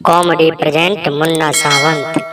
Comedy present Munna Sawant.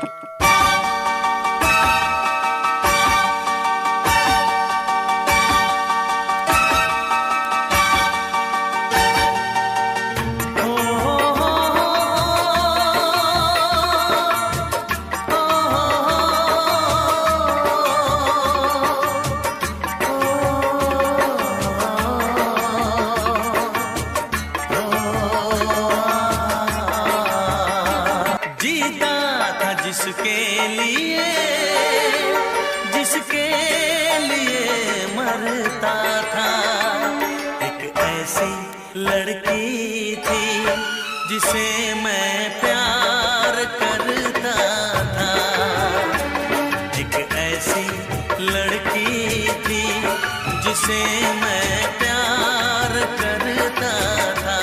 जिसके लिए मरता था। एक ऐसी लड़की थी जिसे मैं प्यार करता था। एक ऐसी लड़की थी जिसे मैं प्यार करता था।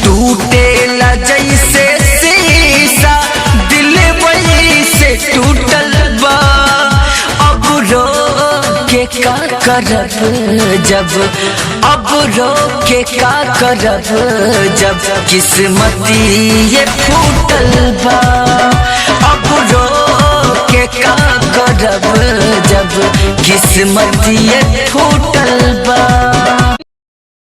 टूटेला जैसे शीशा दिल वही से टूटल बा। अब रो के का करब जब, अब रो के का करब जब किस्मती ये फूटल बा। अब रो के का करब जब किस्मती ये फूटल